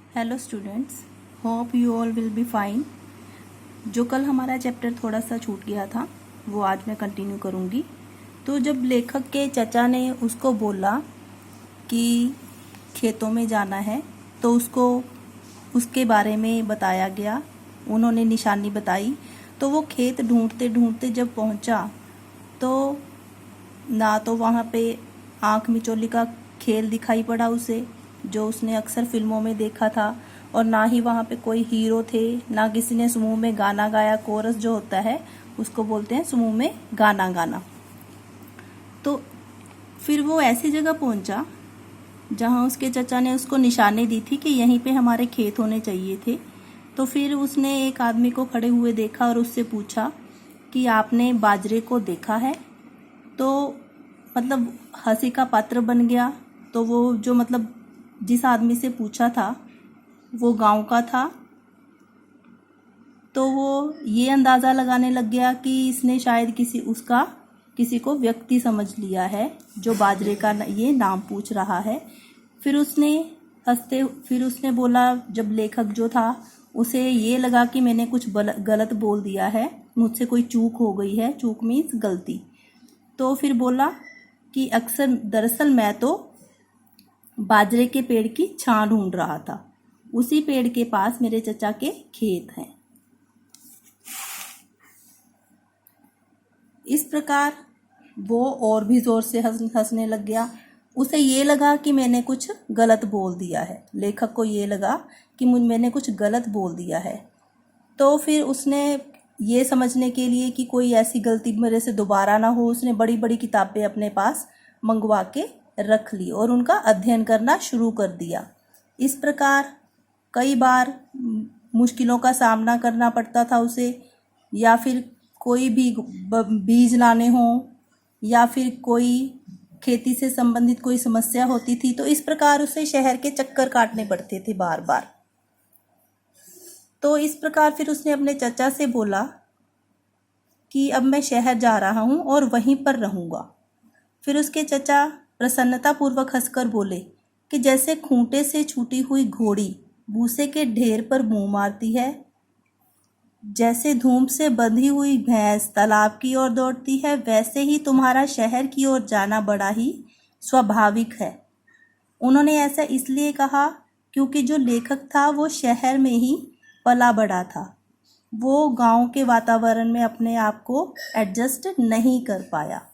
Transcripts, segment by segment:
Hello students, hope you all will be fine. जो कल हमारा चैप्टर थोड़ा सा छूट गया था वो आज मैं कंटिन्यू करूँगी। तो जब लेखक के चचा ने उसको बोला कि खेतों में जाना है तो उसको उसके बारे में बताया गया, उन्होंने निशानी बताई। तो वो खेत ढूंढते ढूंढते जब पहुंचा तो ना तो वहाँ पे आँख मिचौली का खेल दिखाई पड़ा उसे, जो उसने अक्सर फिल्मों में देखा था, और ना ही वहाँ पे कोई हीरो थे, ना किसी ने समूह में गाना गाया। कोरस जो होता है उसको बोलते हैं समूह में गाना गाना। तो फिर वो ऐसी जगह पहुंचा जहाँ उसके चचा ने उसको निशानी दी थी कि यहीं पे हमारे खेत होने चाहिए थे। तो फिर उसने एक आदमी को खड़े हुए देखा और उससे पूछा कि आपने बाजरे को देखा है? तो मतलब हंसी का पात्र बन गया। तो वो जो मतलब जिस आदमी से पूछा था वो गांव का था, तो वो ये अंदाज़ा लगाने लग गया कि इसने शायद किसी को व्यक्ति समझ लिया है जो बाजरे का ये नाम पूछ रहा है। फिर उसने बोला, जब लेखक जो था उसे ये लगा कि मैंने कुछ गलत बोल दिया है, मुझसे कोई चूक हो गई है, चूक मीन्स गलती। तो फिर बोला कि दरअसल मैं तो बाजरे के पेड़ की छां ढूंढ रहा था, उसी पेड़ के पास मेरे चचा के खेत हैं। इस प्रकार वो और भी जोर से हंसने लग गया। उसे ये लगा कि मैंने कुछ गलत बोल दिया है, लेखक को ये लगा कि मैंने कुछ गलत बोल दिया है। तो फिर उसने ये समझने के लिए कि कोई ऐसी गलती मेरे से दोबारा ना हो, उसने बड़ी बड़ी किताबें अपने पास मंगवा के रख ली और उनका अध्ययन करना शुरू कर दिया। इस प्रकार कई बार मुश्किलों का सामना करना पड़ता था उसे, या फिर कोई भी बीज लाने हो या फिर कोई खेती से संबंधित कोई समस्या होती थी, तो इस प्रकार उसे शहर के चक्कर काटने पड़ते थे बार बार। तो इस प्रकार फिर उसने अपने चचा से बोला कि अब मैं शहर जा रहा हूँ और वहीं पर रहूँगा। फिर उसके चचा प्रसन्नतापूर्वक हंसकर बोले कि जैसे खूंटे से छूटी हुई घोड़ी भूसे के ढेर पर मुंह मारती है, जैसे धूम से बंधी हुई भैंस तालाब की ओर दौड़ती है, वैसे ही तुम्हारा शहर की ओर जाना बड़ा ही स्वाभाविक है। उन्होंने ऐसा इसलिए कहा क्योंकि जो लेखक था वो शहर में ही पला बड़ा था, वो गांव के वातावरण में अपने आप को एडजस्ट नहीं कर पाया।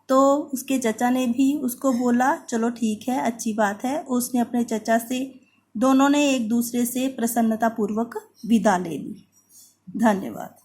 तो उसके चचा ने भी उसको बोला चलो ठीक है, अच्छी बात है। उसने अपने चचा से, दोनों ने एक दूसरे से प्रसन्नतापूर्वक विदा ले ली। धन्यवाद।